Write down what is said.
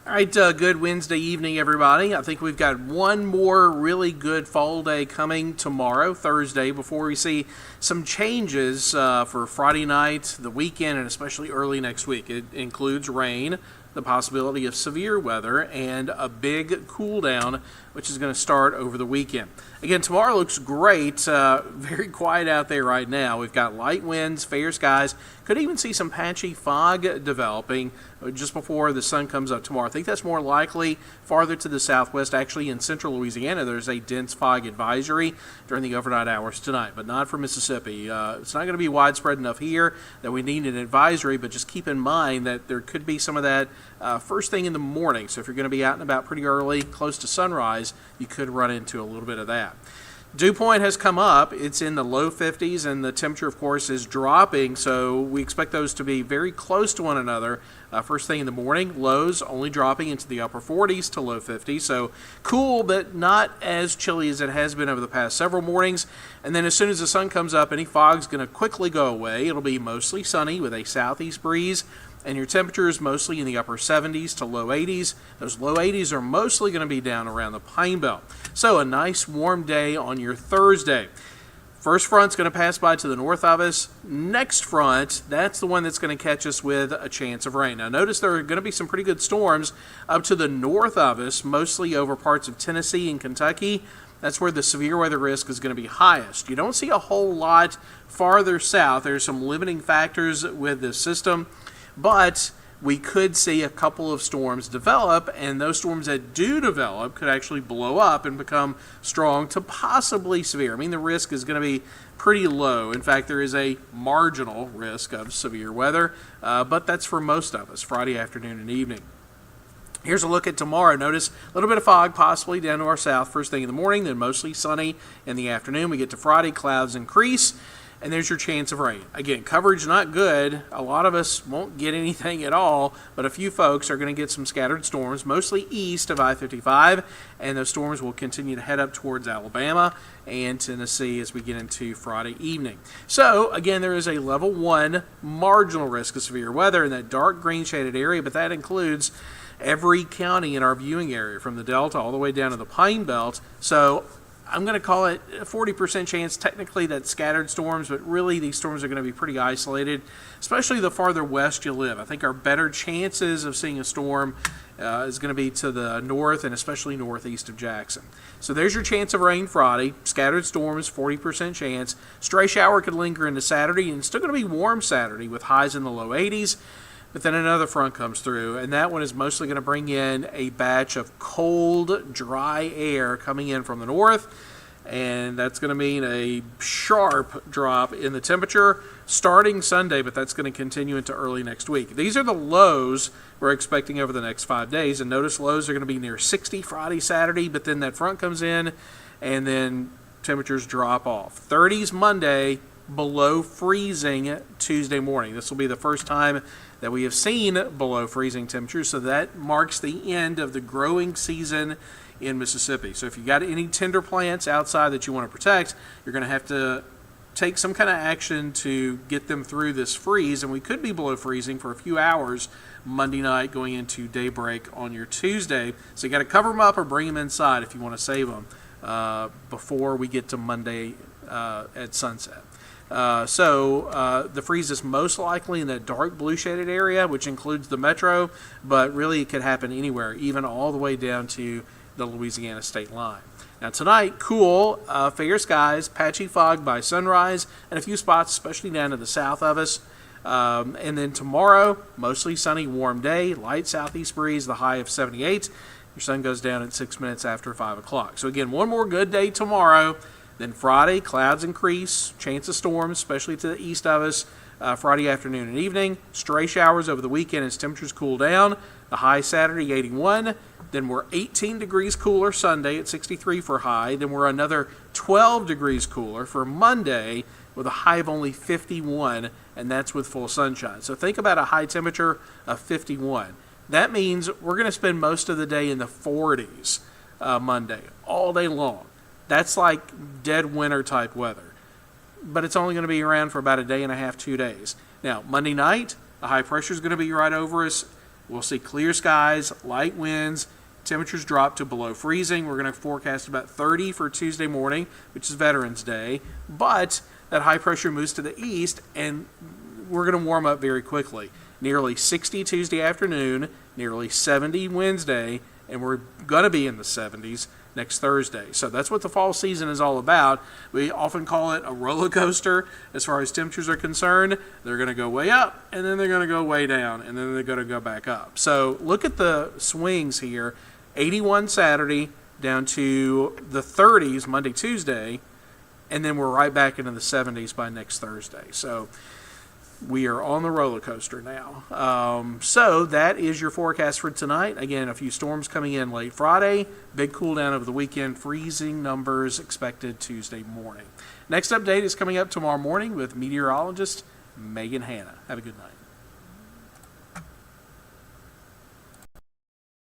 All right, good Wednesday evening, everybody. I think we've got one more really good fall day coming tomorrow, Thursday, before we see some changes for Friday night, the weekend, and especially early next week. It includes rain, the possibility of severe weather, and a big cool down, which is going to start over the weekend. Again, tomorrow looks great. Very quiet out there right now. We've got light winds, fair skies. Could even see some patchy fog developing just before the sun comes up tomorrow. I think that's more likely farther to the southwest. Actually, in central Louisiana, there's a dense fog advisory during the overnight hours tonight, but not for Mississippi. It's not going to be widespread enough here that we need an advisory, but just keep in mind that there could be some of that first thing in the morning. So if you're going to be out and about pretty early, close to sunrise, you could run into a little bit of that. Dew point has come up. It's in the low 50s, and the temperature, of course, is dropping, so we expect those to be very close to one another. First thing in the morning, lows only dropping into the upper 40s to low 50s, so cool, but not as chilly as it has been over the past several mornings. And then as soon as the sun comes up, any fog's going to quickly go away. It'll be mostly sunny with a southeast breeze, and your temperature is mostly in the upper 70s to low 80s. Those low 80s are mostly going to be down around the Pine Belt. So a nice warm day on your Thursday. First front's going to pass by to the north of us. Next front, that's the one that's going to catch us with a chance of rain. Now notice there are going to be some pretty good storms up to the north of us, mostly over parts of Tennessee and Kentucky. That's where the severe weather risk is going to be highest. You don't see a whole lot farther south. There's some limiting factors with this system, but we could see a couple of storms develop, and those storms that do develop could actually blow up and become strong to possibly severe. I mean, the risk is going to be pretty low. In fact, there is a marginal risk of severe weather, but that's for most of us, Friday afternoon and evening. Here's a look at tomorrow. Notice a little bit of fog possibly down to our south first thing in the morning, then mostly sunny in the afternoon. We get to Friday, clouds increase, and there's your chance of rain. Again, coverage not good. A lot of us won't get anything at all, but a few folks are going to get some scattered storms, mostly east of I-55, and those storms will continue to head up towards Alabama and Tennessee as we get into Friday evening. So, again, there is a level 1 marginal risk of severe weather in that dark green shaded area, but that includes every county in our viewing area from the Delta all the way down to the Pine Belt. So I'm going to call it a 40% chance. Technically, that's scattered storms, but really these storms are going to be pretty isolated, especially the farther west you live. I think our better chances of seeing a storm is going to be to the north and especially northeast of Jackson. So there's your chance of rain Friday. Scattered storms, 40% chance. Stray shower could linger into Saturday, and it's still going to be warm Saturday with highs in the low 80s. But then another front comes through, and that one is mostly going to bring in a batch of cold, dry air coming in from the north, and that's going to mean a sharp drop in the temperature starting Sunday, but that's going to continue into early next week. These are the lows we're expecting over the next 5 days, and notice lows are going to be near 60 Friday, Saturday, but then that front comes in, and then temperatures drop off. 30s Monday, below freezing Tuesday morning. This will be the first time that we have seen below freezing temperatures, so that marks the end of the growing season in Mississippi. So if you got any tender plants outside that you want to protect, you're going to have to take some kind of action to get them through this freeze, and we could be below freezing for a few hours Monday night going into daybreak on your Tuesday. So you got to cover them up or bring them inside if you want to save them before we get to Monday at sunset. The freeze is most likely in that dark blue shaded area, which includes the metro, but really it could happen anywhere, even all the way down to the Louisiana state line. Now tonight, cool, fair skies, patchy fog by sunrise, and a few spots, especially down to the south of us. And then tomorrow, mostly sunny, warm day, light southeast breeze, the high of 78. Your sun goes down at 6 minutes after 5 o'clock. So again, one more good day tomorrow. Then Friday, clouds increase, chance of storms, especially to the east of us, Friday afternoon and evening. Stray showers over the weekend as temperatures cool down. The high Saturday, 81. Then we're 18 degrees cooler Sunday at 63 for high. Then we're another 12 degrees cooler for Monday with a high of only 51, and that's with full sunshine. So think about a high temperature of 51. That means we're going to spend most of the day in the 40s Monday, all day long. That's like dead winter type weather. But it's only going to be around for about a day and a half, 2 days. Now, Monday night, the high pressure is going to be right over us. We'll see clear skies, light winds, temperatures drop to below freezing. We're going to forecast about 30 for Tuesday morning, which is Veterans Day. But that high pressure moves to the east, and we're going to warm up very quickly. Nearly 60 Tuesday afternoon, nearly 70 Wednesday, and we're going to be in the 70s next Thursday. So that's what the fall season is all about. We often call it a roller coaster as far as temperatures are concerned. They're going to go way up, and then they're going to go way down, and then they're going to go back up. So look at the swings here. 81 Saturday down to the 30s Monday, Tuesday, and then we're right back into the 70s by next Thursday. So we are on the roller coaster now. So that is your forecast for tonight. Again, a few storms coming in late Friday, big cool down over the weekend, freezing numbers expected Tuesday morning. Next update is coming up tomorrow morning with meteorologist Megan Hanna. Have a good night.